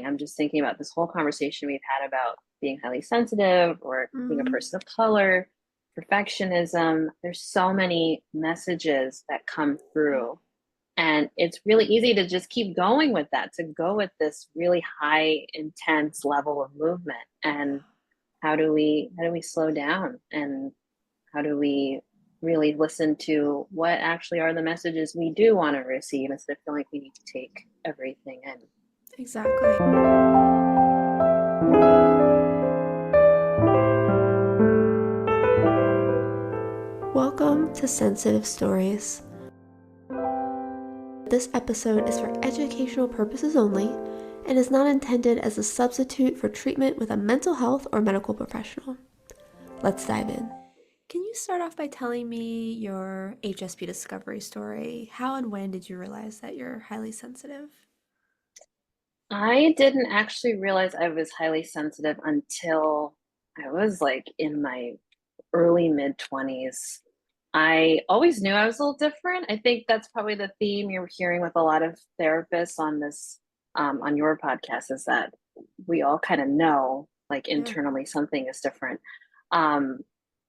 I'm just thinking about this whole conversation we've had about being highly sensitive or being a Hmm. person of color, perfectionism. There's so many messages that come Yeah, through. And it's really easy to just keep going with that, to go with this really high, intense level of movement. And how do we slow down? And how do we really listen to what actually are the messages we do want to receive instead of feeling like we need to take everything in? exactly. Welcome to Sensitive Stories. This episode is for educational purposes only and is not intended as a substitute for treatment with a mental health or medical professional. Let's dive in. Can you start off by telling me your HSP discovery story? How and when did you realize that you're highly sensitive? I didn't actually realize I was highly sensitive until I was like in my early mid 20s. I always knew I was a little different. I think that's probably the theme you're hearing with a lot of therapists on this, on your podcast, is that we all kind of know, like Yeah. internally, something is different. Um,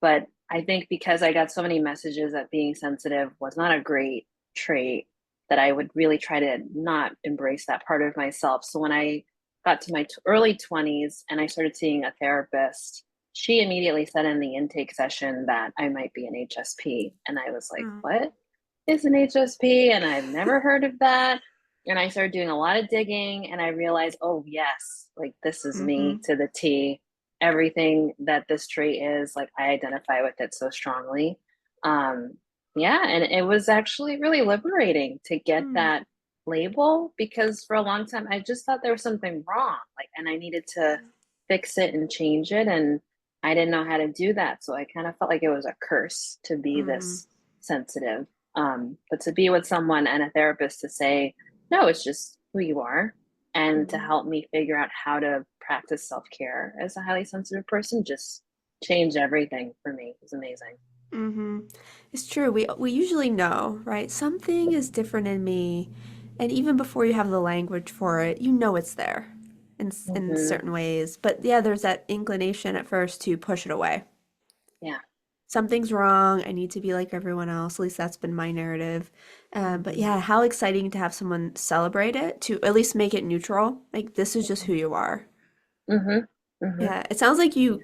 but I think because I got so many messages that being sensitive was not a great trait, that I would really try to not embrace that part of myself. So when I got to my early 20s and I started seeing a therapist, she immediately said in the intake session that I might be an HSP. And I was like, Oh. what is an HSP? And I've never heard of that. And I started doing a lot of digging and I realized, oh, yes, like this is Mm-hmm. me to the T. Everything that this trait is, like I identify with it so strongly. Um, yeah, and it was actually really liberating to get Mm. that label, because for a long time I just thought there was something wrong, like, and I needed to fix it and change it. And I didn't know how to do that. So I kind of felt like it was a curse to be Mm-hmm. this sensitive. But to be with someone and a therapist to say, no, it's just who you are, and to Mm-hmm. help me figure out how to practice self care as a highly sensitive person just changed everything for me. It was amazing. Mm-hmm. It's true. We usually know, right? Something is different in me, and even before you have the language for it, you know it's there in Hmm. certain ways. But yeah, there's that inclination at first to push it away. Yeah. Something's wrong. I need to be like everyone else. At least that's been my narrative. But Hmm. yeah, how exciting to have someone celebrate it, to at least make it neutral. Like this is just who you are. Hmm. Hmm. Yeah, it sounds like you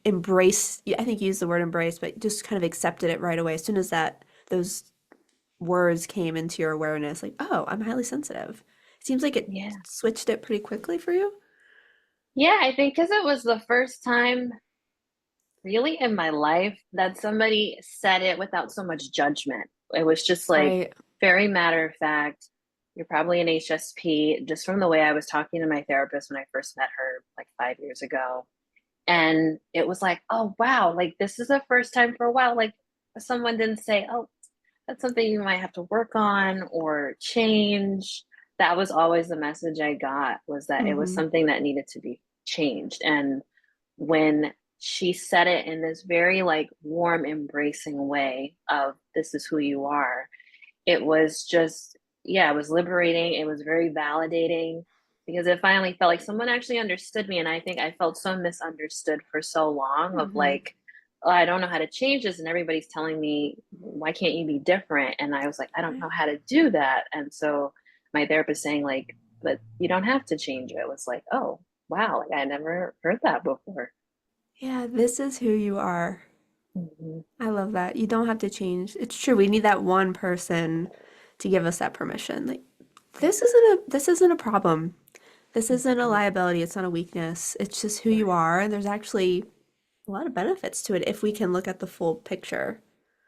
embrace, I think you used the word embrace, but just kind of accepted it right away as soon as that those words came into your awareness, like, oh, I'm highly sensitive. It seems like it Yeah. switched it pretty quickly for you. Yeah, I think because it was the first time really in my life that somebody said it without so much judgment. It was just like Right. very matter of fact. You're probably an HSP, just from the way I was talking to my therapist when I first met her like 5 years ago. And it was like, oh, wow, like this is the first time for a while. Like someone didn't say, oh, that's something you might have to work on or change. That was always the message I got, was that it was Mm-hmm. something that needed to be changed. And when she said it in this very like warm, embracing way of this is who you are, it was just, yeah, it was liberating. It was very validating because it finally felt like someone actually understood me. And I think I felt so misunderstood for so long, of Mm-hmm. like, oh, I don't know how to change this. And everybody's telling me, why can't you be different? And I was like, I don't Right. know how to do that. And so my therapist saying, like, but you don't have to change it, was like, oh, wow, like I never heard that before. Yeah, this is who you are. Hmm. I love that. You don't have to change. It's true. We need that one person to give us that permission. Like this isn't a problem. This isn't a Hmm. liability. It's not a weakness. It's just who you Right. are. And there's actually a lot of benefits to it if we can look at the full picture.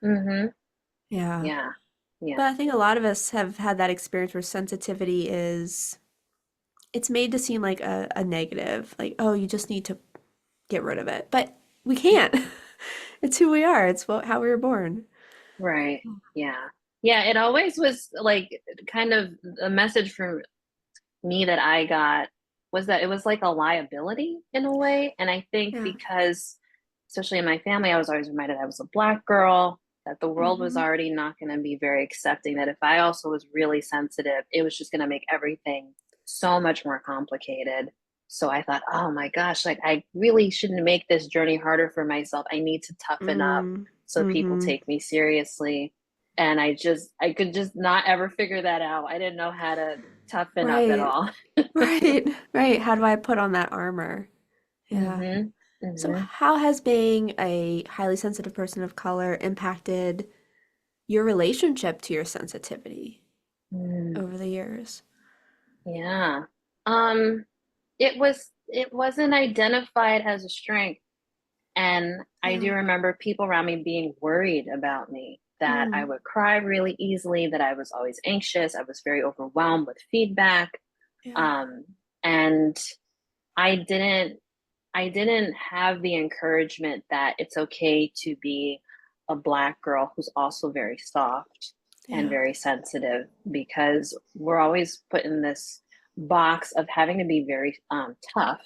Hmm. Yeah. Yeah. But Yeah. I think a lot of us have had that experience where sensitivity is, it's made to seem like a negative, like, oh, you just need to get rid of it. But we can't. It's who we are. It's how we were born. Right. Yeah. Yeah. It always was like kind of a message from me that I got, was that it was like a liability in a way. And I think Yeah. because, especially in my family, I was always reminded I was a Black girl, that the world was Hmm. already not going to be very accepting, that if I also was really sensitive, it was just going to make everything so much more complicated. So I thought, oh my gosh, like I really shouldn't make this journey harder for myself. I need to toughen up Mm. so people Mm-hmm. take me seriously. And I could just not ever figure that out. I didn't know how to toughen up at Right. all. Right. Right. How do I put on that armor? Yeah. hmm So hmm how has being a highly sensitive person of color impacted your relationship to your sensitivity Mm, over the years? yeah. Um, it wasn't identified as a strength. And I do Yeah. remember people around me being worried about me, that I Mm. would cry really easily, that I was always anxious, I was very overwhelmed with feedback. Yeah. Um, and I didn't I didn't have the encouragement that it's okay to be a Black girl who's also very soft and Yeah. very sensitive, because we're always put in this box of having to be very tough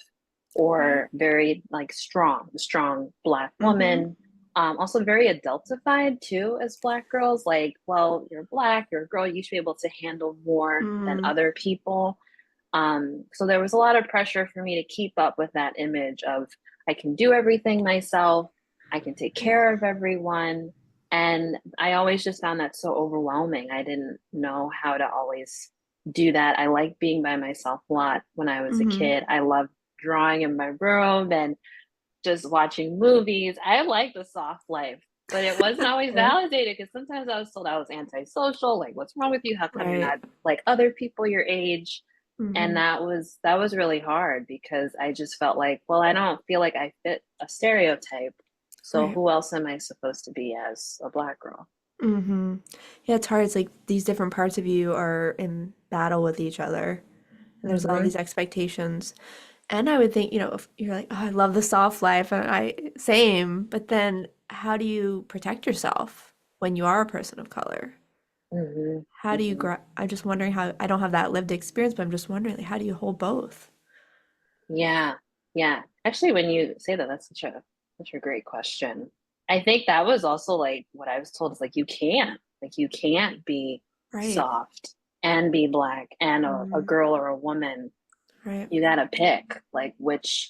Right. or very like strong Black Mm-hmm. woman. Also very adultified too as Black girls. Like, well, you're Black, you're a girl, you should be able to handle more than Mm-hmm. other people. So there was a lot of pressure for me to keep up with that image of I can do everything myself, I can take Yeah. care of everyone. And I always just found that so overwhelming. I didn't know how to always do that. I liked being by myself a lot when I was a Mm-hmm. kid. I loved drawing in my room and just watching movies. I liked the soft life, but it wasn't always Yeah. validated because sometimes I was told I was antisocial. Like, what's wrong with you? How come you're Right. not like other people your age? And Mm-hmm. that was really hard because I just felt like, well, I don't feel like I fit a stereotype. So Right. who else am I supposed to be as a Black girl? Mm-hmm. Yeah, it's hard. It's like these different parts of you are in battle with each other. And there's all hmm these expectations. And I would think, if you're like, oh, I love the soft life, and same, but then how do you protect yourself when you are a person of color? hmm How do you hmm I'm just wondering how, I don't have that lived experience, but I'm just wondering, like, how do you hold both? Yeah, yeah. Actually, when you say that, that's such a great question. I think that was also like what I was told is like you can't be Right. soft and be Black and a Mm, girl or a woman. right. You gotta pick like Mm,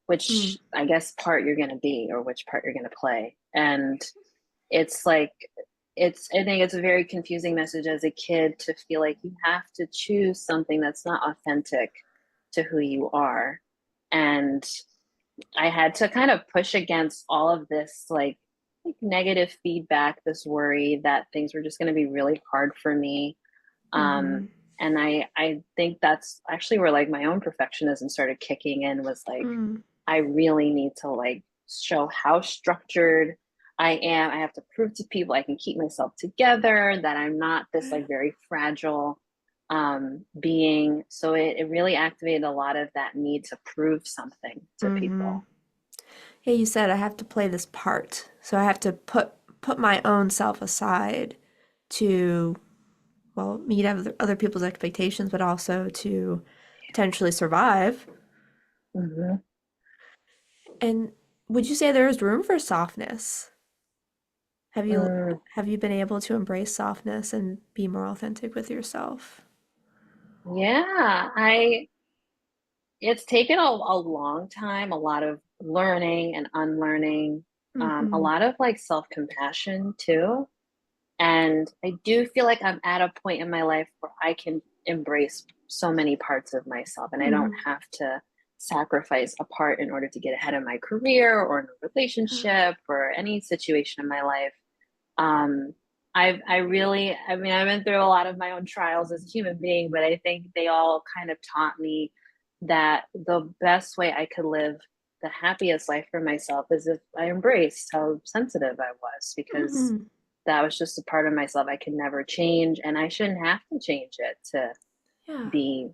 which I guess part you're gonna be or which part you're gonna play. And it's like I think it's a very confusing message as a kid to feel like you have to choose something that's not authentic to who you are. And I had to kind of push against all of this like negative feedback, this worry that things were just going to be really hard for me. mm-hmm. And I think that's actually where like my own perfectionism started kicking in, was like Mm, I really need to like show how structured I am. I have to prove to people I can keep myself together, that I'm not this right. like very fragile being. So it really activated a lot of that need to prove something to Mm-hmm. people. Yeah, you said I have to play this part. So I have to put my own self aside to, well, meet other people's expectations, but also to potentially survive. hmm And would you say there is room for softness? Have you Mm, have you been able to embrace softness and be more authentic with yourself? yeah, it's taken a long time, a lot of learning and unlearning, a Mm-hmm. lot of like self-compassion too. And I do feel like I'm at a point in my life where I can embrace so many parts of myself and I don't Mm-hmm. have to sacrifice a part in order to get ahead in my career or in a Yeah. relationship or any situation in my life. Um, I mean, I've been through a lot of my own trials as a human being, but I think they all kind of taught me that the best way I could live the happiest life for myself is if I embraced how sensitive I was, because Mm-hmm. that was just a part of myself I could never change, and I shouldn't have to change it to Yeah, be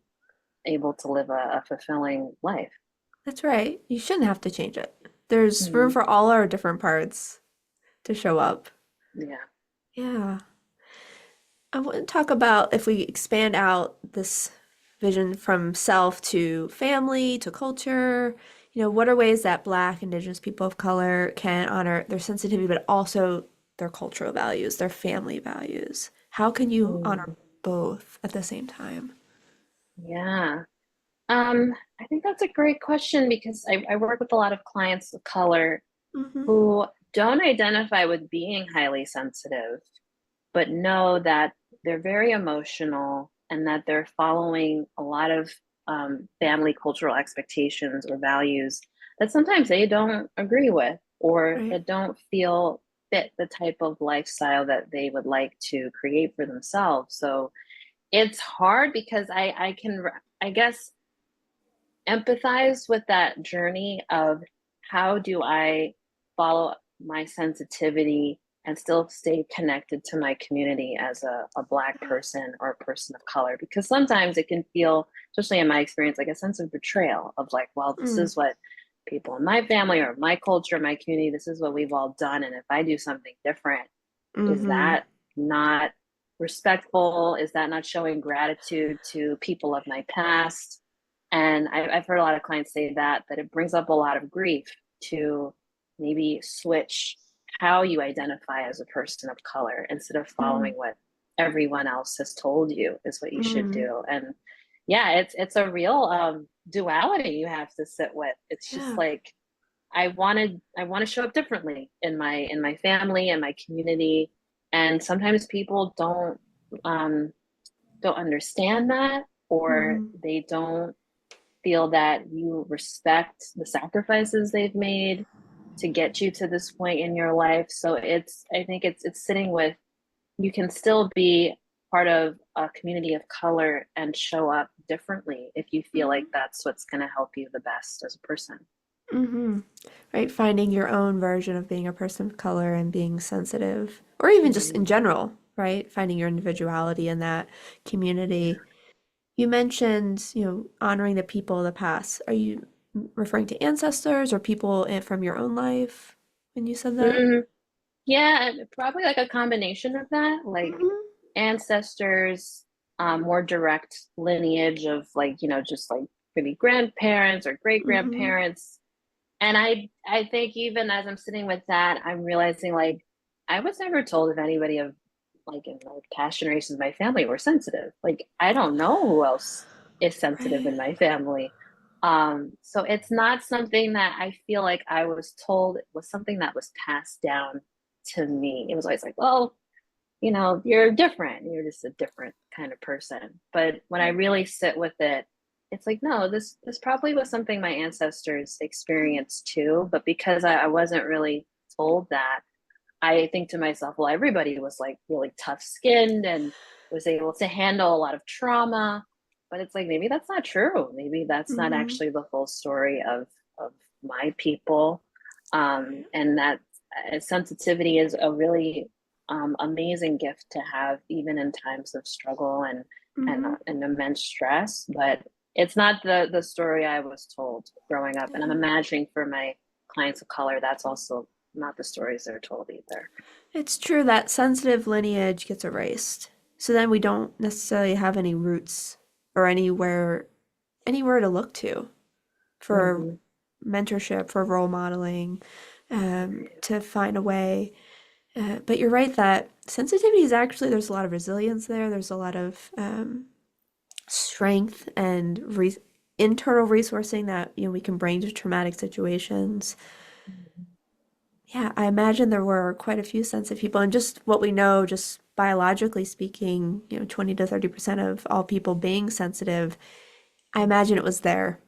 able to live a fulfilling life. that's right. You shouldn't have to change it. There's room Mhm. for all our different parts to show up. Yeah. Yeah. I want to talk about if we expand out this vision from self to family to culture, what are ways that Black, Indigenous people of color can honor their sensitivity, but also their cultural values, their family values? How can you honor Mm. both at the same time? Yeah. I think that's a great question because I work with a lot of clients of color Mm-hmm. who don't identify with being highly sensitive, but know that they're very emotional and that they're following a lot of family cultural expectations or values that sometimes they don't agree with or Right. that don't feel fit the type of lifestyle that they would like to create for themselves. So it's hard because I can, I guess, empathize with that journey of how do I follow my sensitivity and still stay connected to my community as a Black person or a person of color. Because sometimes it can feel, especially in my experience, like a sense of betrayal of like, well, this Mm. is what people in my family or my culture, my community, this is what we've all done. And if I do something different, is Mm-hmm. that not respectful? Is that not showing gratitude to people of my past? And I've heard a lot of clients say that it brings up a lot of grief to maybe switch how you identify as a person of color instead of Mm. following what everyone else has told you is what you should Mm. do. And yeah, it's a real duality you have to sit with. It's just Yeah. like I want to show up differently in my family and my community, and sometimes people um, don't understand that, or Mm-hmm. they don't feel that you respect the sacrifices they've made to get you to this point in your life. So I think it's sitting with, you can still be part of a community of color and show up differently if you feel like Mm-hmm. that's what's going to help you the best as a person. Mm-hmm. Right, finding your own version of being a person of color and being sensitive, or even just in Mhm. general, right? Finding your individuality in that Yeah. community. You mentioned, honoring the people of the past. Are you referring to ancestors or people from your own life when you said that? Mm, yeah, probably like a combination of that, like Mm-hmm. ancestors, more direct lineage of like, just like maybe grandparents or great Mm-hmm. grandparents. And I think even as I'm sitting with that, I'm realizing like I was never told if anybody of like in like past generations of my family were sensitive. Like I don't know who else is sensitive Right. in my family. So it's not something that I feel like I was told. It was something that was passed down to me. It was always like, well, you're different. You're just a different kind of person. But when I Right. really sit with it, it's like, no, this probably was something my ancestors experienced too. But because I wasn't really told that, I think to myself, well, everybody was like really tough skinned and was able to handle a lot of trauma. But it's like maybe that's not true. Maybe that's not Mm-hmm. actually the full story of my people. Right. And that sensitivity is a really amazing gift to have, even in times of struggle Mm-hmm. and immense stress. But it's not the story I was told growing up, and I'm Yeah. imagining for my clients of color, that's also not the stories they're told either. It's true that sensitive lineage gets erased. So then we don't necessarily have any roots or anywhere to look to for Mm-hmm. mentorship, for role modeling, to find a way. But you're right that sensitivity is actually, there's a lot of resilience there. There's a lot of strength and internal resourcing that we can bring to traumatic situations. Yeah, I imagine there were quite a few sensitive people, and just what we know, just biologically speaking, 20 to 30% of all people being sensitive, I imagine it was there.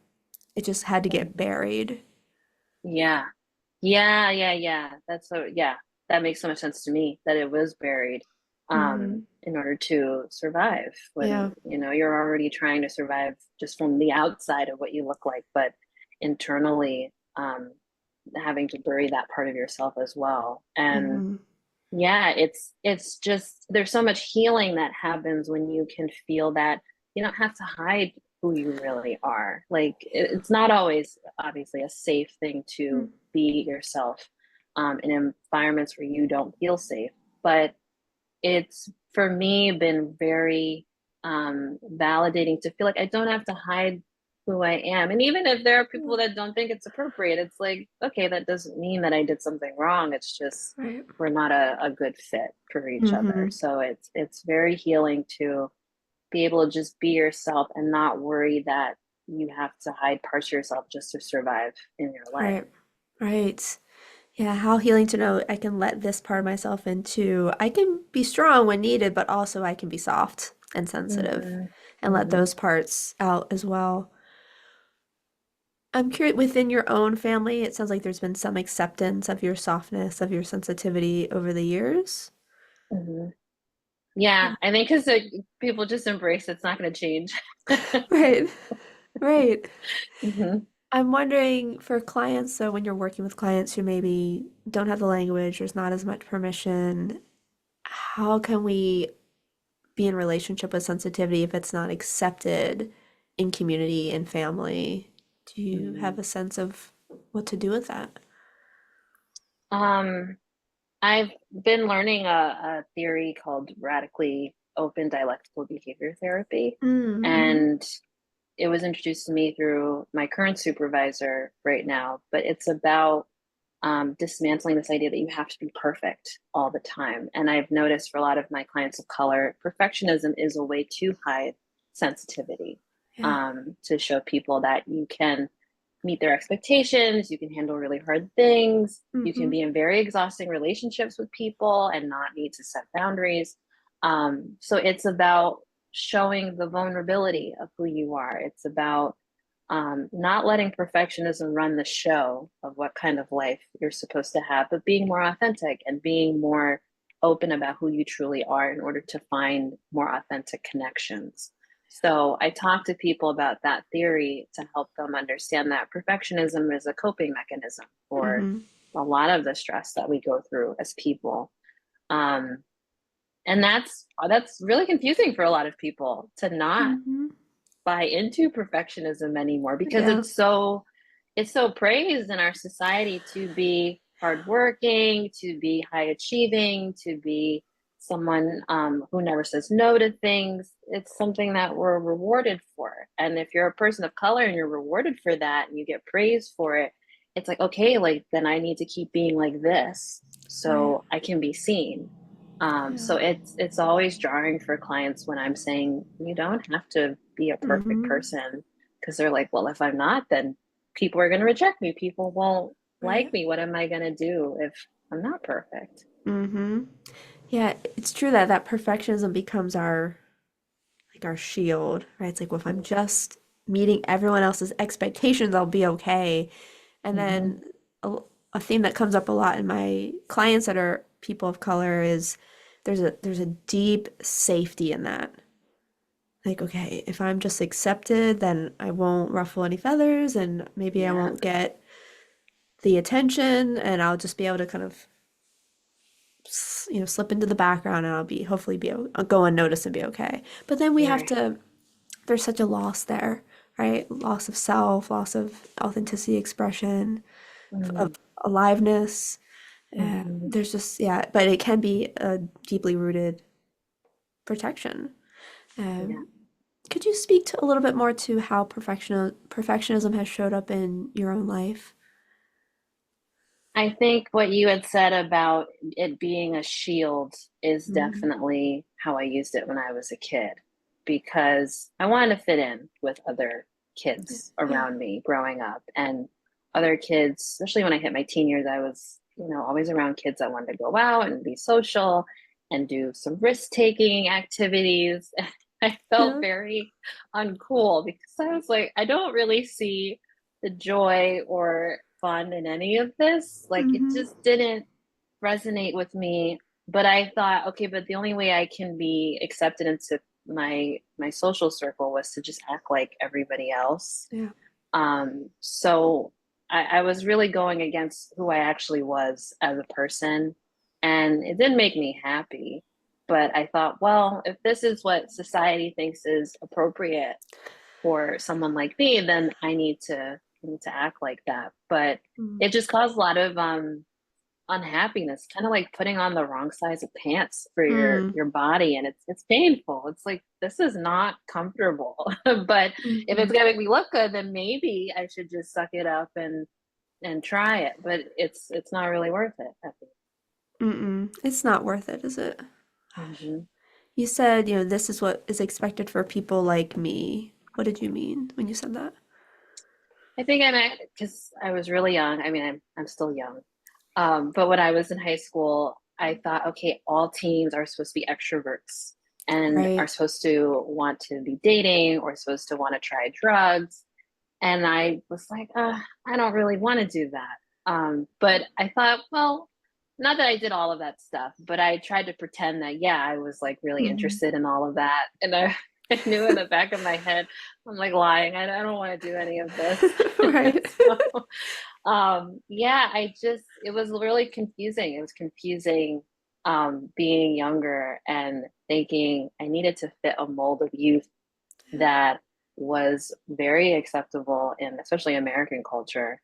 It just had to get Mm-hmm. buried. Yeah. Yeah. Yeah. That makes so much sense to me that it was buried Hmm. in order to survive when, Yeah. you're already trying to survive just from the outside of what you look like, but internally, having to bury that part of yourself as well. And Hmm. yeah, it's just there's so much healing that happens when you can feel that you don't have to hide who you really are. Like it's not always obviously a safe thing to be yourself in environments where you don't feel safe, but it's for me been very validating to feel like I don't have to hide who I am. And even if there are people that don't think it's appropriate, it's like, okay, that doesn't mean that I did something wrong. It's just Right. we're not a good fit for each other. Hmm. So it's very healing to be able to just be yourself and not worry that you have to hide parts of yourself just to survive in your life. Right. Right. Yeah, how healing to know I can let this part of myself into, I can be strong when needed, but also I can be soft and sensitive Hmm. and let Hmm. those parts out as well. I'm curious, within your own family, it sounds like there's been some acceptance of your softness, of your sensitivity over the years. Hmm. Yeah, I think because people just embrace it's not going to change. Right, right. Hmm. I'm wondering for clients, so when you're working with clients who maybe don't have the language, there's not as much permission, how can we be in relationship with sensitivity if it's not accepted in community and family? Do you have a sense of what to do with that? Um, I've been learning a theory called radically open dialectical behavior therapy, Mm-hmm. and it was introduced to me through my current supervisor right now. But it's about dismantling this idea that you have to be perfect all the time. And I've noticed for a lot of my clients of color, perfectionism is a way to hide sensitivity, Yeah. to show people that you can meet their expectations, you can handle really hard things, you can Mm-hmm. be in very exhausting relationships with people and not need to set boundaries. So it's about showing the vulnerability of who you are. It's about not letting perfectionism run the show of what kind of life you're supposed to have, but being more authentic and being more open about who you truly are in order to find more authentic connections. So I talk to people about that theory to help them understand that perfectionism is a coping mechanism for Mm-hmm. a lot of the stress that we go through as people. Um, and that's really confusing for a lot of people to not Mm-hmm. buy into perfectionism anymore because Yeah. it's so praised in our society to be hardworking, to be high achieving, to be someone who never says no to things. It's something that we're rewarded for. And if you're a person of color and you're rewarded for that and you get praised for it, it's like, okay, like then I need to keep being like this Right. so I can be seen. So Yeah. it's always jarring for clients when I'm saying you don't have to be a perfect Mm-hmm. person because they're like, well, if I'm not, then people are going to reject me. People won't like Right. me. What am I going to do if I'm not perfect? Mm-hmm. Yeah, it's true that perfectionism becomes our like our shield, right? It's like, well, if I'm just meeting everyone else's expectations, I'll be okay. And Mm-hmm. then a theme that comes up a lot in my clients that are people of color is there's a deep safety in that. Like, okay, if I'm just accepted, then I won't ruffle any feathers and maybe I Yeah, won't get the attention and I'll just be able to kind of slip into the background and I'll be hopefully I'll go unnoticed and be okay. But then we have right. to there's such a loss there, right? Loss of self, loss of authenticity, expression, of Mm-hmm. aliveness. Mm-hmm. There's just, yeah, but it can be a deeply rooted protection. Yeah. Um, could you speak to a little bit more to how perfectionism has showed up in your own life? I think what you had said about it being a shield is Mm, definitely how I used it when I was a kid because I wanted to fit in with other yeah, kids yeah, around me growing up and other kids, especially when I hit my teen years, I was, always around kids that wanted to go out and be social and do some risk-taking activities. I felt yeah. very uncool because I was like, I don't really see the joy or fun in any of this. Like it Mm-hmm. just didn't resonate with me. But I thought, okay, but the only way I can be accepted into my social circle was to just act like everybody else. Yeah. So I was really going against who I actually was as a person, and it didn't make me happy. But I thought, well, if this is what society thinks is appropriate for someone like me, then I need to act like that. But Mm. it just caused a lot of unhappiness, kind of like putting on the wrong size of pants for your Mm. your body, and it's painful. It's like this is not comfortable. But if Mm-hmm. it's gonna make me look good, then maybe I should just suck it up and try it. But it's not really worth it, I think. Mm-mm. It's not worth it, is it? Gosh. Hmm. You said, this is what is expected for people like me. What did you mean when you said that? I think I meant because I was really young. I mean, I'm still young. But when I was in high school, I thought, okay, all teens are supposed to be extroverts and are Right. supposed to want to be dating or supposed to want to try drugs. And I was like, I don't really want to do that. But I thought, well, not that I did all of that stuff, but I tried to pretend that, yeah, I was like really Hmm. interested in all of that. And I knew in the back of my head, I'm like lying. I don't want to do any of this. Right. So, yeah, it was really confusing. It was confusing being younger and thinking I needed to fit a mold of youth that was very acceptable in especially American culture.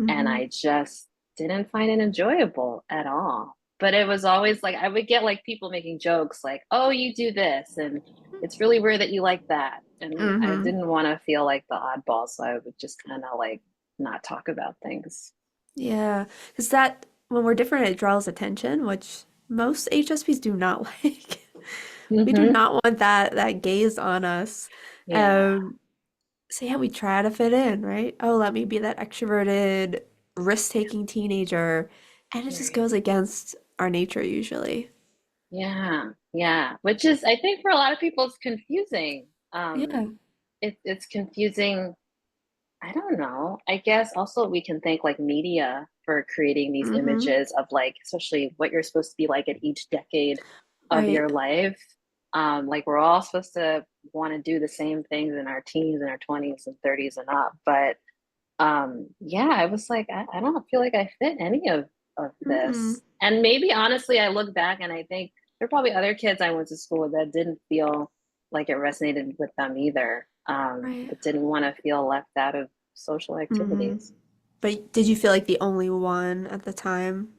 And Hmm. I just didn't find it enjoyable at all. But it was always like I would get like people making jokes like, oh, you do this, and it's really weird that you like that. And I Hmm. didn't want to feel like the oddball, so I would just kind of like not talk about things. Yeah. Because that, when we're different, it draws attention, which most HSPs do not like. We do Hmm. not want that gaze on us. Yeah, Um, so yeah, we try to fit in, right? Oh, let me be that extroverted, risk-taking teenager. And it just right. goes against our nature usually. Yeah, yeah. Which is, I think, for a lot of people, it's confusing. Yeah. It's confusing. I don't know. I guess also we can thank like media for creating these Mm-hmm. images of like, especially what you're supposed to be like at each decade of Right. your life. Like we're all supposed to want to do the same things in our teens and our 20s and 30s and up. But yeah, I was like, I don't feel like I fit any of Mm-hmm. this. And maybe honestly, I look back and I think there are probably other kids I went to school with that didn't feel like it resonated with them either, Right. that didn't want to feel left out of social Mm-hmm. activities. But did you feel like the only one at the time?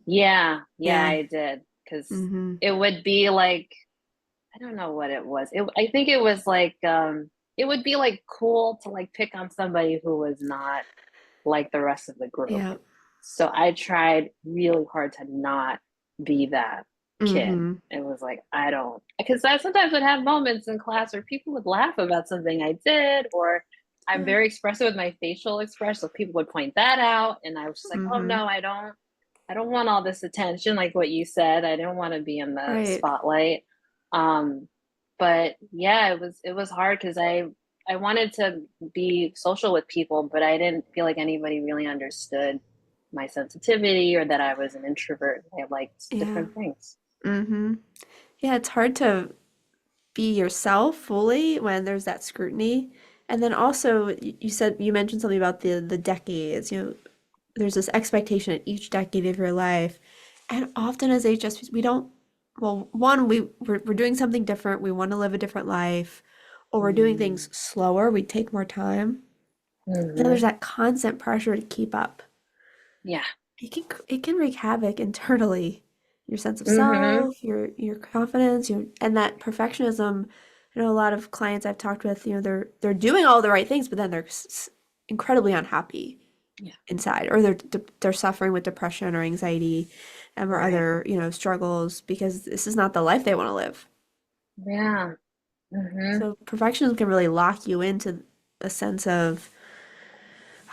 Yeah, yeah, Yeah. I did. Because Mm-hmm. it would be like, I don't know what it was. I think it was like, it would be like cool to like pick on somebody who was not like the rest of the group. Yeah. So I tried really hard to not be that kid. Mm-hmm. It was like, I don't, because I sometimes would have moments in class where people would laugh about something I did, or I'm Yeah. very expressive with my facial expression. So people would point that out. And I was just like, oh Mm-hmm. no, I don't want all this attention, like what you said. I didn't want to be in the Right. spotlight. Um, but yeah, it was hard because I wanted to be social with people, but I didn't feel like anybody really understood my sensitivity or that I was an introvert. I liked Yeah. different things. Mm-hmm. Yeah, it's hard to be yourself fully when there's that scrutiny. And then also, you said you mentioned something about the decades. There's this expectation in each decade of your life, and often as HSPs, we don't. Well, one, we're doing something different. We want to live a different life, or we're doing Mm. things slower. We take more time. And Hmm. there's that constant pressure to keep up. Yeah. It can wreak havoc internally. Your sense of Hmm. self, your confidence, and that perfectionism. I know a lot of clients I've talked with, they're doing all the right things, but then they're incredibly unhappy Yeah. inside, or they're suffering with depression or anxiety, or Right. other, struggles because this is not the life they want to live. Yeah. Hmm. So perfectionism can really lock you into a sense of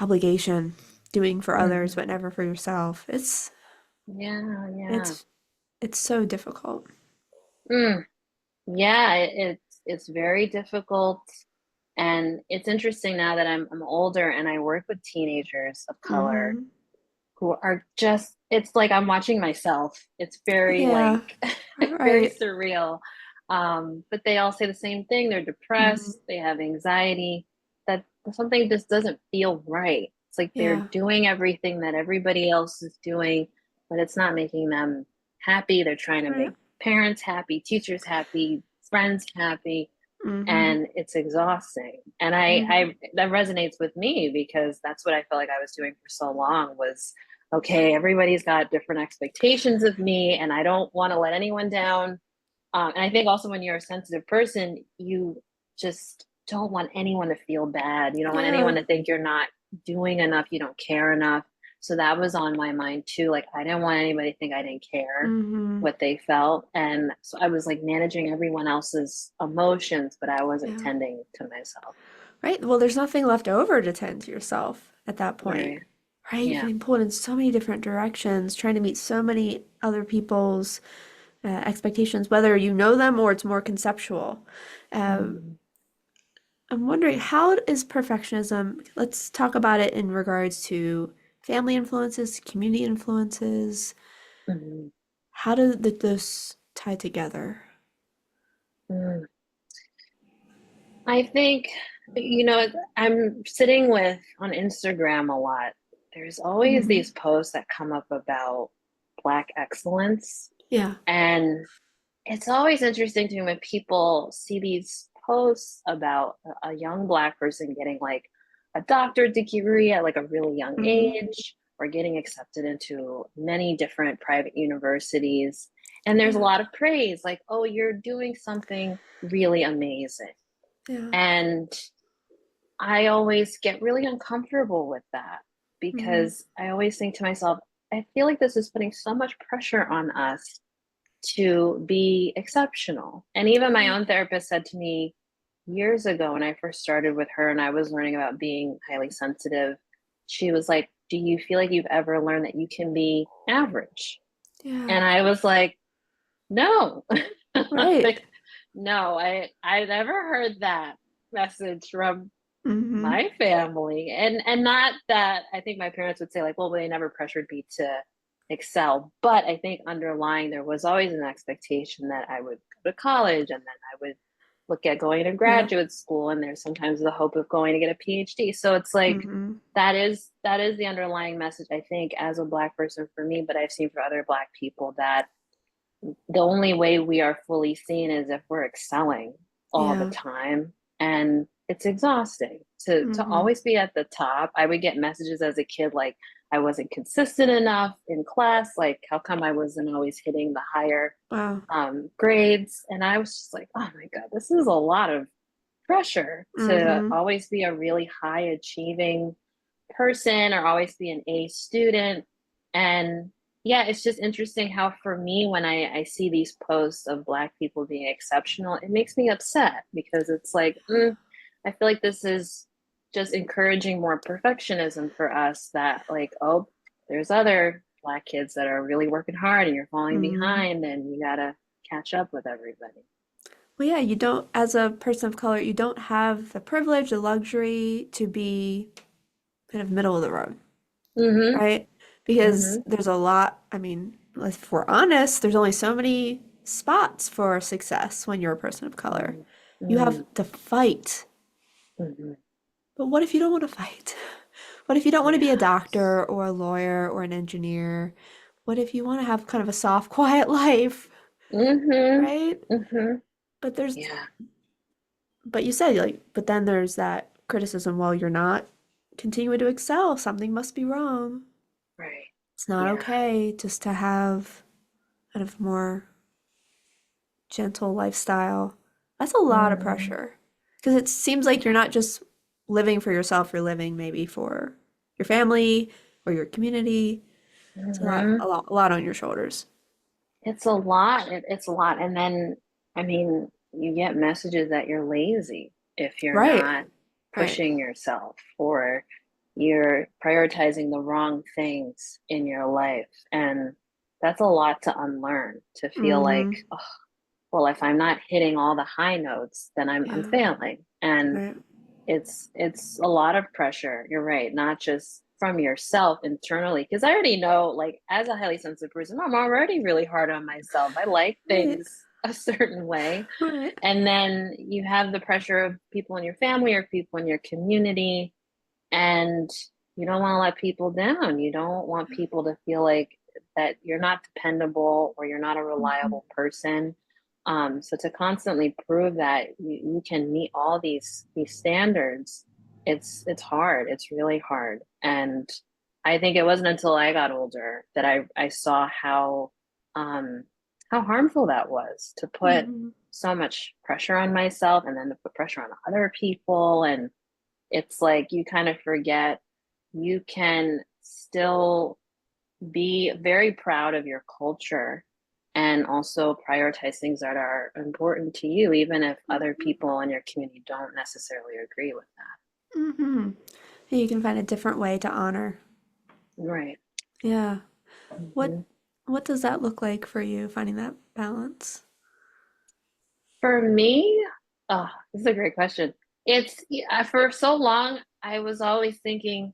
obligation, doing for others but Hmm. never for yourself. Yeah. Yeah. It's it's so difficult. Mm. Yeah. It's very difficult. And it's interesting now that I'm older and I work with teenagers of color Hmm. who are just, it's like I'm watching myself. It's very Yeah. like very Right. surreal. But they all say the same thing. They're Hmm. depressed, they have anxiety, that something just doesn't feel right. It's like they're Yeah. doing everything that everybody else is doing, but it's not making them happy. They're trying to Right. make parents happy, teachers happy, friends happy, Hmm. and it's exhausting. And Hmm. I that resonates with me because that's what I felt like I was doing for so long was, okay, everybody's got different expectations of me and I don't want to let anyone down. And I think also when you're a sensitive person, you just don't want anyone to feel bad. You don't want anyone Yeah. to think you're not doing enough, you don't care enough. So that was on my mind too. Like I didn't want anybody to think I didn't care Mm-hmm. what they felt. And so I was like managing everyone else's emotions, but I wasn't Yeah. tending to myself. Right. Well, there's nothing left over to tend to yourself at that point. Right. Right? You're Yeah. getting pulled in so many different directions, trying to meet so many other people's expectations, whether you know them or it's more conceptual. Um, Mhm. I'm wondering, how is perfectionism, let's talk about it in regards to family influences, community influences. Mhm. How do those tie together? Mm. I think, you know, I'm sitting with on Instagram a lot. There's always Hmm. these posts that come up about Black excellence. Yeah. And it's always interesting to me when people see these posts about a young Black person getting like a doctorate degree at like a really young Hmm. age or getting accepted into many different private universities. And there's a Yeah. lot of praise, like, oh, you're doing something really amazing. Yeah. And I always get really uncomfortable with that Hmm. because I always think to myself, I feel like this is putting so much pressure on us to be exceptional. And even my Right. own therapist said to me years ago when I first started with her and I was learning about being highly sensitive, she was like, do you feel like you've ever learned that you can be average? Yeah. And I was like, no. Right. Like, no, I never heard that message from Hmm. my family. And not that I think my parents would say like, well, they never pressured me to excel, but I think underlying there was always an expectation that I would go to college and then I would look at going to Yeah. graduate school, and there's sometimes the hope of going to get a PhD. So it's like Hmm. that is the underlying message, I think, as a Black person for me, but I've seen for other Black people that the only way we are fully seen is if we're excelling all the Yeah. time. And it's exhausting to Hmm. always be at the top. I would get messages as a kid like I wasn't consistent enough in class, like how come I wasn't always hitting the higher Wow. grades. And I was just like, oh my God, this is a lot of pressure to Hmm. always be a really high achieving person or always be an A student. And yeah, it's just interesting how for me, when I see these posts of Black people being exceptional, it makes me upset because it's like, I feel like this is just encouraging more perfectionism for us that like, oh, there's other Black kids that are really working hard and you're falling Hmm. behind and you gotta catch up with everybody. Well, yeah, you don't, as a person of color, you don't have the privilege, the luxury to be kind of middle of the road, Mm-hmm. right? Because Mm-hmm. there's a lot, I mean, if we're honest, there's only so many spots for success when you're a person of color. You Mm-hmm. have to fight. Mm-hmm. But what if you don't want to fight? What if you don't want to be a Yes. doctor or a lawyer or an engineer? What if you want to have kind of a soft, quiet life, Mm-hmm. right? Mm-hmm. But there's, Yeah. but you said, like, but then there's that criticism, well, you're not continuing to excel. Something must be wrong. Right. It's not Yeah. okay just to have kind of more gentle lifestyle. That's a lot of Mm-hmm. pressure because it seems like you're Yeah. not just living for yourself, you're living maybe for your family or your community. It's Mm-hmm. a lot on your shoulders. It's a lot. It's a lot. And then, I mean, you get messages that you're lazy if you're Right, not right. pushing yourself or you're prioritizing the wrong things in your life. And that's a lot to unlearn to feel like, Mm-hmm. oh, well, if I'm not hitting all the high notes, then I'm Yeah, failing. And right. it's a lot of pressure. You're right, not just from yourself internally. Because I already know, like, as a highly sensitive person, I'm already really hard on myself. I like Right, things a certain way. right. And then you have the pressure of people in your family or people in your community, and you don't want to let people down. You don't want people to feel like that you're not dependable or you're not a Mm-hmm. reliable person. So to constantly prove that you can meet all these standards, it's hard. It's really hard. And I think it wasn't until I got older that I saw um, how harmful that was to put Mm-hmm. so much pressure on myself and then to put pressure on other people. And it's like you kind of forget you can still be very proud of your culture and also prioritize things that are important to you, even if other Mhm. people in your community don't necessarily agree with Mm-hmm. You can find a different way to honor. that. Right. Yeah. What Mhm. what does that look like for you, finding that balance? For me, oh, this is a great question. It's yeah, for so long, I was always thinking,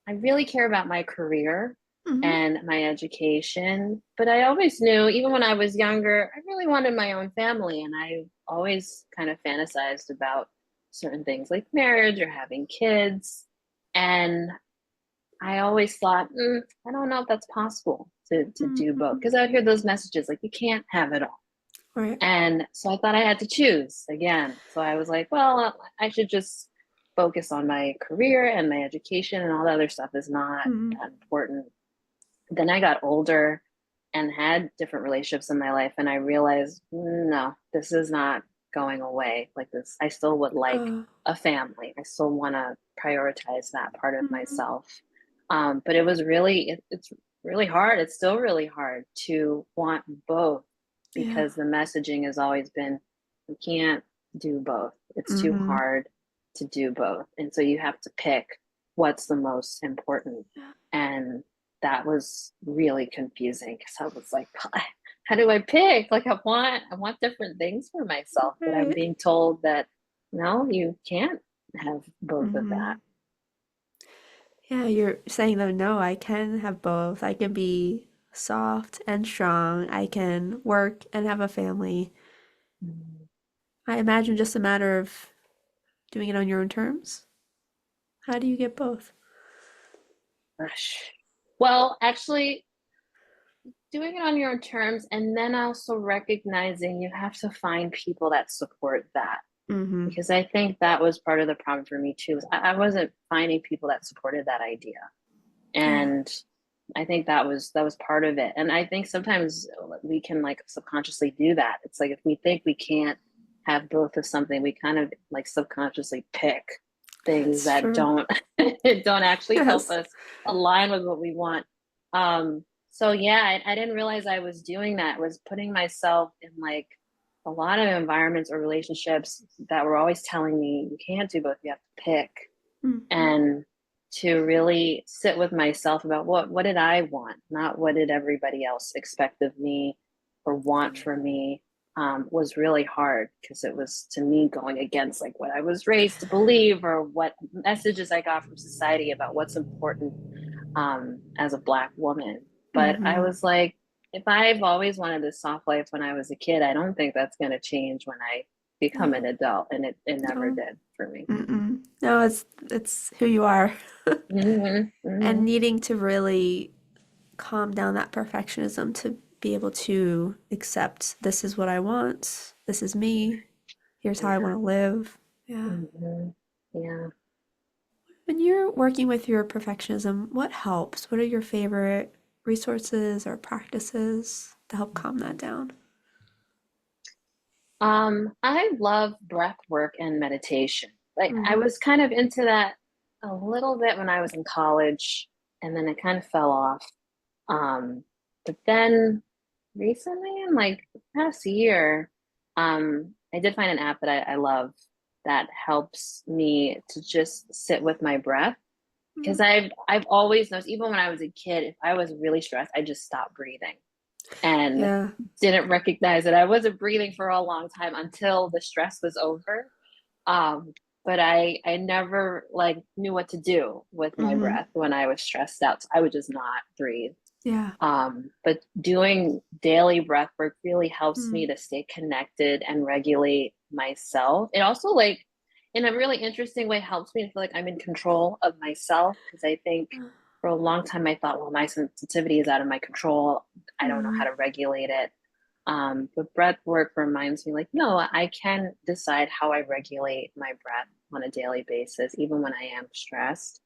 I really care about my career Mm-hmm. and my education, but I always knew, even when I was younger, I really wanted my own family, and I always kind of fantasized about certain things like marriage or having kids. And I always thought, I don't know if that's possible to do both, Mm-hmm. because I would hear those messages like, you can't have it all. Right. And so I thought I had to choose again. So I was like, well, I should just focus on my career and my education, and all the other stuff is not Mm-hmm. that important. Then I got older and had different relationships in my life, and I realized, no, this is not going away like this. I still would like Uh, a family. I still want to prioritize that part of mm-hmm. myself. But it was really, it's really hard. It's still really hard to want both, Yeah. because the messaging has always been, you can't do both. It's too Mm-hmm. hard to do both. And so you have to pick what's the most important. Yeah. And that was really confusing, because I was like, how do I pick? Like, I want different things for myself, but I'm Right. being told that no, you can't have both of Mm-hmm. that. Yeah, you're saying though, no, I can have both. I can be soft and strong. I can work and have a family. Mm, I imagine just a matter of doing it on your own terms. How do you get both? gosh. Well, actually, doing it on your own terms, and then also recognizing you have to find people that support that. Mm-hmm. Because I think that was part of the problem for me too. I wasn't finding people that supported that idea. Yeah. And I think that was part of it. And I think sometimes we can like subconsciously do that. It's like if we think we can't have both of something, we kind of like subconsciously pick things It's that true. don't actually help Yes. us align with what we want. So yeah, I didn't realize I was doing that. I was putting myself in like a lot of environments or relationships that were always telling me you can't do both, you have to pick. Mm-hmm. And to really sit with myself about what did I want, not what did everybody else expect of me or want for me, was really hard, because it was to me going against like what I was raised to believe, or what messages I got from society about what's important, as a Black woman. But I Mm-hmm. was like, if I've always wanted this soft life when I was a kid, I don't think that's going to change when I become an No. adult. And it never No. did for me. Mm-mm. No, it's who you are. Hmm. And Hmm. needing to really calm down that perfectionism to be able to accept this is what I want, this is me, here's how I want Yeah. to live. Yeah. Hmm. Yeah. When you're working with your perfectionism, what helps? What are your favorite resources or practices to help calm that down? I love breath work and meditation. Like I Mm-hmm. was kind of into that a little bit when I was in college, and then it kind of fell off. But then recently, in like the past year, I did find an app that I love that helps me to just sit with my breath. Because I've always noticed, even when I was a kid, if I was really stressed, I just stopped breathing and Yeah. didn't recognize that I wasn't breathing for a long time until the stress was over. But I never like knew what to do with my Mm-hmm. breath when I was stressed out. So I would just not breathe. Yeah. But doing daily breath work really helps Mm-hmm. me to stay connected and regulate myself. It also like in a really interesting way helps me to feel like I'm in control of myself, because I think for a long time I thought, well, my sensitivity is out of my control. I don't know Mm-hmm. how to regulate it. But breath work reminds me like, no, I can decide how I regulate my breath on a daily basis, even when I am stressed.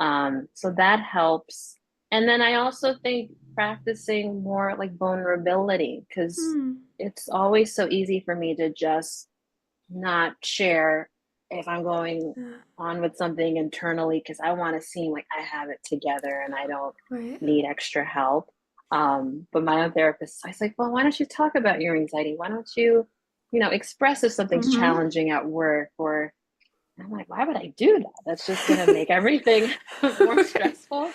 So that helps. And then I also think practicing more like vulnerability, because Mm-hmm. it's always so easy for me to just not share if I'm going Yeah. on with something internally because I want to seem like I have it together and I don't Right. need extra help. But my own therapist, I was like, well, why don't you talk about your anxiety? Why don't you, express if something's Mm-hmm. challenging at work? Or and I'm like, why would I do that? That's just gonna make everything more Right. stressful.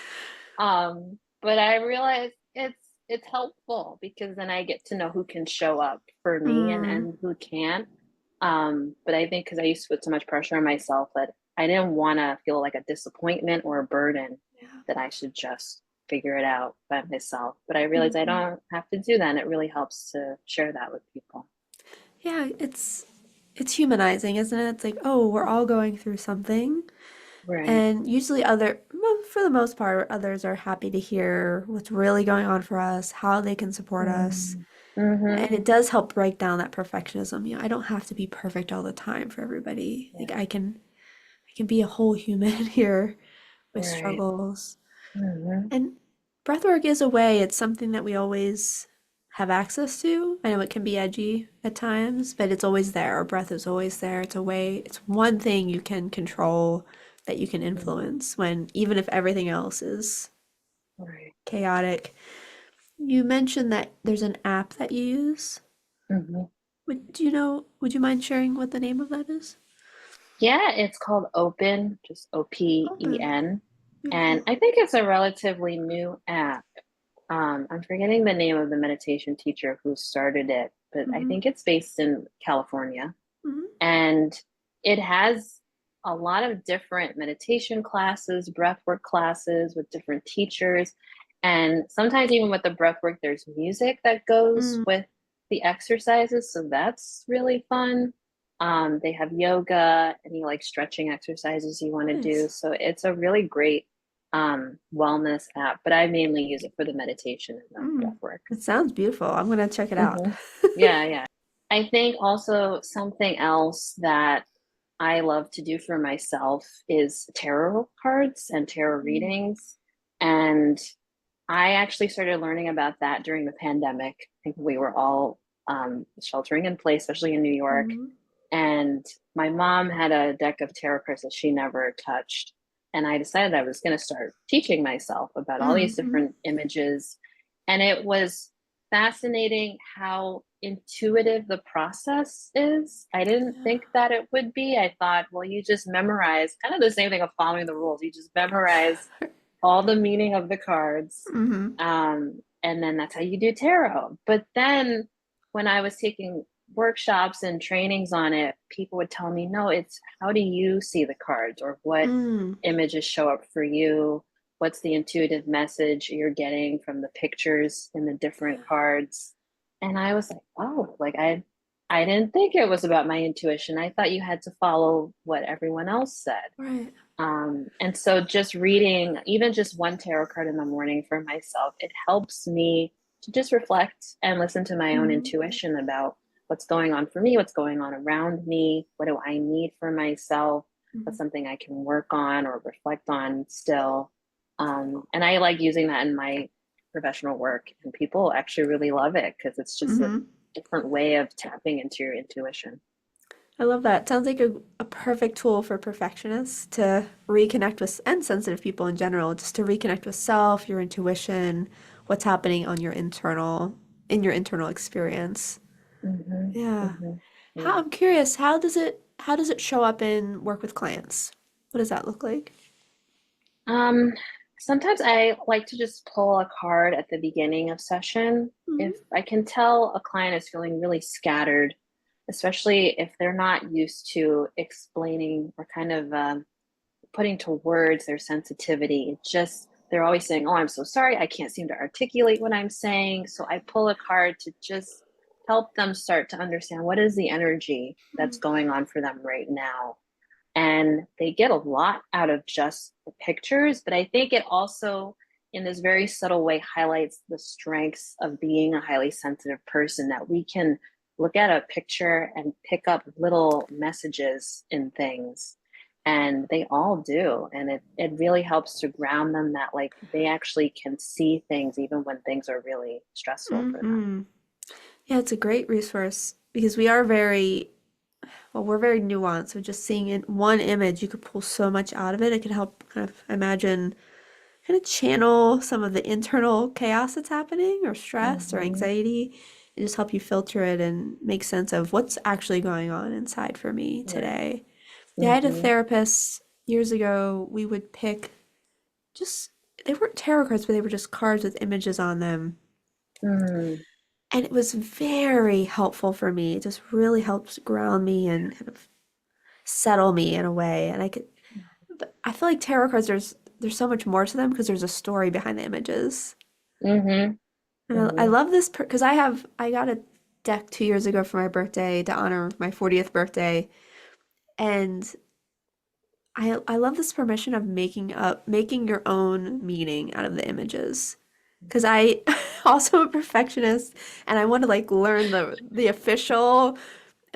But I realized it's helpful because then I get to know who can show up for me Mm. and who can't. But I think because I used to put so much pressure on myself that I didn't want to feel like a disappointment or a burden Yeah. that I should just figure it out by myself. But I realized I Mm-hmm. don't have to do that, and it really helps to share that with people. Yeah, it's humanizing, isn't it? It's like, oh, we're all going through something. Right. And usually for the most part, others are happy to hear what's really going on for us, how they can support us. Mm-hmm. And it does help break down that perfectionism. You know, I don't have to be perfect all the time for everybody. Yeah. Like I can be a whole human here with Right. struggles. Mm-hmm. And breathwork is a way, it's something that we always have access to. I know it can be edgy at times, but it's always there. Our breath is always there. It's a way, it's one thing you can control, that you can influence when even if everything else is Right. chaotic. You mentioned that there's an app that you use. Mm-hmm. Would you mind sharing what the name of that is? Yeah, it's called Open, just Open. OPEN. And Beautiful. I think it's a relatively new app. I'm forgetting the name of the meditation teacher who started it, but I Hmm. think it's based in California. Hmm. And it has a lot of different meditation classes, breathwork classes with different teachers. And sometimes, even with the breathwork, there's music that goes Mm, with the exercises. So that's really fun. They have yoga, any like stretching exercises you want to do. nice. So it's a really great wellness app, but I mainly use it for the meditation and the Mm. breathwork. It sounds beautiful. I'm gonna check it out. Hmm. Yeah, yeah. I think also something else that I love to do for myself is tarot cards and tarot Mm. readings. And I actually started learning about that during the pandemic. I think we were all sheltering in place, especially in New York. Mhm. And my mom had a deck of tarot cards that she never touched. And I decided I was going to start teaching myself about all these Mhm. different images. And it was fascinating how intuitive the process is. I didn't Yeah. think that it would be. I thought, well, you just memorize kind of the same thing of following the rules. You just memorize all the meaning of the cards. Mhm. And then that's how you do tarot. But then when I was taking workshops and trainings on it, people would tell me, no, it's how do you see the cards or what Mm. images show up for you? What's the intuitive message you're getting from the pictures in the different Yeah. cards? And I was like, oh, like I didn't think it was about my intuition. I thought you had to follow what everyone else said. Right. And so just reading even just one tarot card in the morning for myself, it helps me to just reflect and listen to my own Mhm. intuition about what's going on for me, what's going on around me, what do I need for myself, what's Mhm. something I can work on or reflect on still. And I like using that in my professional work, and people actually really love it because it's just a Mhm. different way of tapping into your intuition. I love that. Sounds like a perfect tool for perfectionists to reconnect with, and sensitive people in general, just to reconnect with self, your intuition, what's happening on in your internal experience. Hmm. Yeah. Hmm. How Yeah. I'm curious, how does it show up in work with clients? What does that look like? Um, Sometimes I like to just pull a card at the beginning of session. Mhm. If I can tell a client is feeling really scattered, especially if they're not used to explaining or kind of putting to words their sensitivity. It just, they're always saying, oh, I'm so sorry. I can't seem to articulate what I'm saying. So I pull a card to just help them start to understand what is the energy that's Mm. going on for them right now, and they get a lot out of just the pictures. But I think it also in this very subtle way highlights the strengths of being a highly sensitive person, that we can look at a picture and pick up little messages in things, and they all do. And it really helps to ground them that like they actually can see things even when things are really stressful for them. Hmm. Yeah, it's a great resource because we are very well, we're very nuanced. So just seeing in one image, you could pull so much out of it. It could help kind of imagine, kind of channel some of the internal chaos that's happening, or stress or Mm-hmm. anxiety, and just help you filter it and make sense of what's actually going on inside for me Right. today. Yeah, I had a Mm-hmm. therapist years ago. We would pick just, they weren't tarot cards, but they were just cards with images on them. Mm. And it was very helpful for me. It just really helps ground me and kind of settle me in a way. And I could, but I feel like tarot cards, there's so much more to them because there's a story behind the images. Mm-hmm. And I Mm-hmm. love this because I got a deck 2 years ago for my birthday to honor my 40th birthday. And I love this permission of making your own meaning out of the images. Because I also a perfectionist and I want to like learn the official,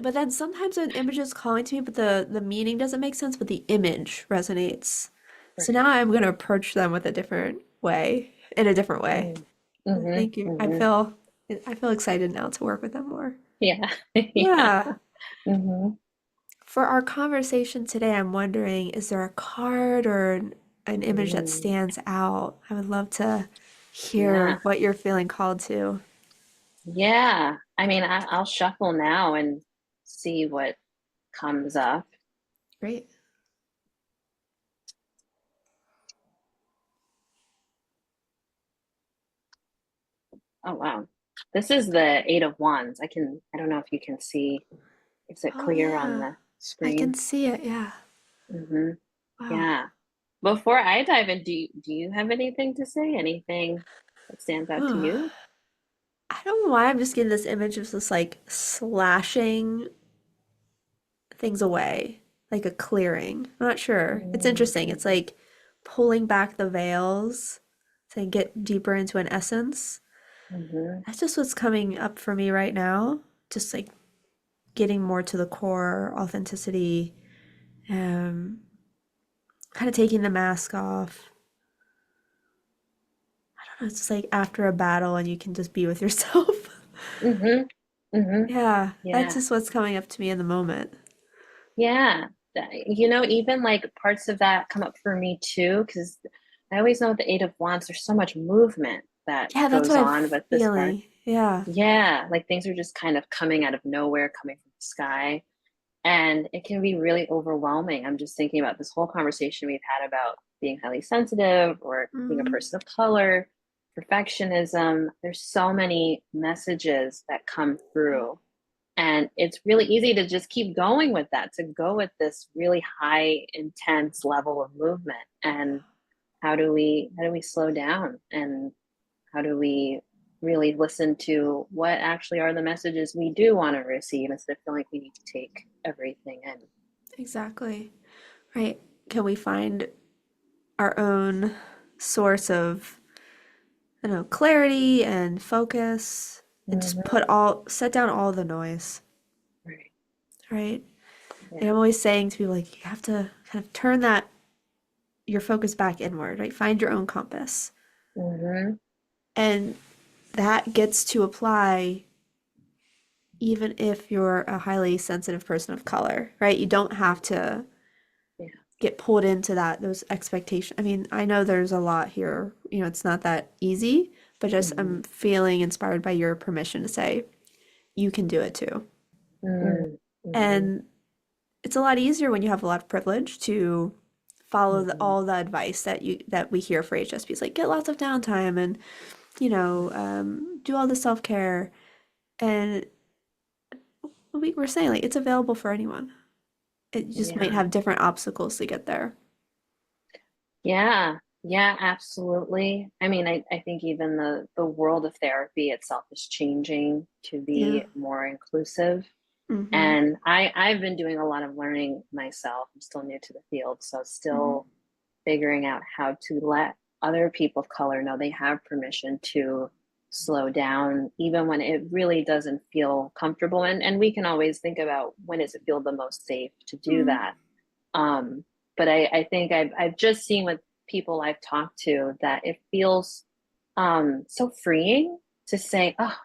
but then sometimes an image is calling to me, but the meaning doesn't make sense, but the image resonates. So now Right. I'm going to approach them with in a different way. Mm. Mm-hmm. Thank you. Mm-hmm. I feel excited now to work with them more. Yeah. Yeah. Yeah. Mm-hmm. For our conversation today, I'm wondering, is there a card or an image that Mm. stands out? I would love to hear Yeah. what you're feeling called to. Yeah. I mean, I'll shuffle now and see what comes up. Great. Oh, wow. This is the Eight of Wands. I don't know if you can see. Is it Oh, clear on yeah. the I can screen? see it. Yeah. Mm-hmm. Wow. Yeah. Before I dive in, do you have anything to say? Anything that stands out to Huh. you? I don't know why I'm just getting this image of this like slashing things away, like a clearing. I'm not sure. It's interesting. It's Mm-hmm. like pulling back the veils to get deeper into an essence. Mm-hmm. That's just what's coming up for me right now. Just like getting more to the core, authenticity, um, kind of taking the mask off. I don't know, it's just like after a battle and you can just be with yourself. Mm-hmm. Mm-hmm. Yeah, that's Yeah. just what's coming up to me in the moment. Yeah. Even like parts of that come up for me too, because I always know with the Eight of Wands, there's so much movement that Yeah, that's goes what I'm on with this card. feeling. Yeah. Yeah, like things are just kind of coming out of nowhere, coming from the sky. And it can be really overwhelming. I'm just thinking about this whole conversation we've had about being highly sensitive or being a Hmm. person of color, perfectionism. There's so many messages that come through. And it's really easy to just keep going with that, to go with this really high, intense level of movement. And how do we slow down? And how do we really listen to what actually are the messages we do want to receive instead of feeling like we need to take everything in? Exactly. Right. Can we find our own source of, I don't know, clarity and focus and just Mm-hmm. set down all the noise, Right. right? And Yeah. I'm always saying to people, like, you have to kind of turn your focus back inward, right? Find your own compass. Mm-hmm. And that gets to apply even if you're a highly sensitive person of color, right? You don't have to Yeah. get pulled into those expectations. I mean, I know there's a lot here. It's not that easy, but just Mm-hmm. I'm feeling inspired by your permission to say you can do it too. Mm-hmm. And it's a lot easier when you have a lot of privilege to follow Mm-hmm. all the advice that we hear for HSPs, like get lots of downtime and do all the self-care. And we're saying like it's available for anyone. It just might Yeah. have different obstacles to get there. Yeah. Yeah, absolutely. I mean, I think even the world of therapy itself is changing to Yeah. be more inclusive. Mm-hmm. And I've been doing a lot of learning myself. I'm still new to the field, so Mm-hmm. still figuring out how to let other people of color know they have permission to slow down, even when it really doesn't feel comfortable. And we can always think about when does it feel the most safe to do Mm-hmm. that. But I think I've just seen with people I've talked to that it feels so freeing to say, oh,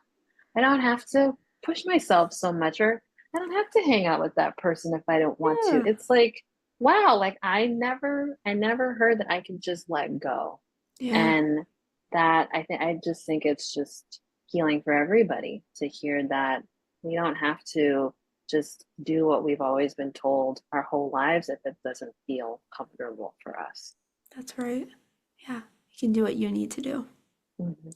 I don't have to push myself so much, or I don't have to hang out with that person if I don't want to. Yeah. It's like, wow, like I never heard that I could just let go. Yeah. And that I just think it's just healing for everybody to hear that we don't have to just do what we've always been told our whole lives if it doesn't feel comfortable for us. That's right. Yeah. You can do what you need to do. Mhm.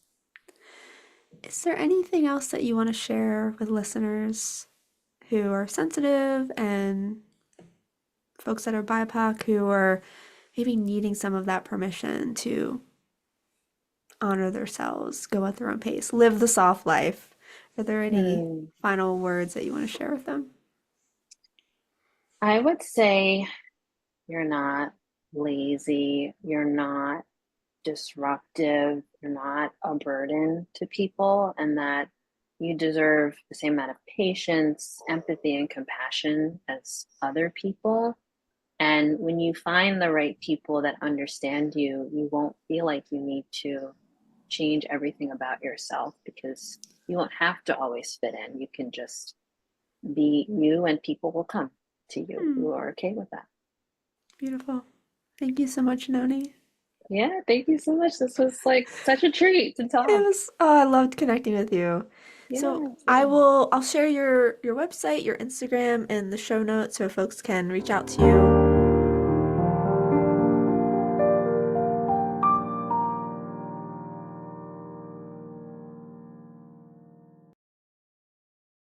Is there anything else that you want to share with listeners who are sensitive and folks that are BIPOC who are maybe needing some of that permission to honor themselves, go at their own pace, live the soft life? Are there any Hmm. final words that you want to share with them? I would say you're not lazy, you're not disruptive, you're not a burden to people, and that you deserve the same amount of patience, empathy, and compassion as other people. And when you find the right people that understand you, you won't feel like you need to change everything about yourself because you won't have to always fit in. You can just be you, and people will come to you Hmm, who are okay with that. beautiful. Thank you so much, Noni. Yeah, thank you so much. This was like such a treat to It talk. was, oh, I loved connecting with you. So Yeah, same. I'll share your website, your Instagram, and the show notes so folks can reach out to you.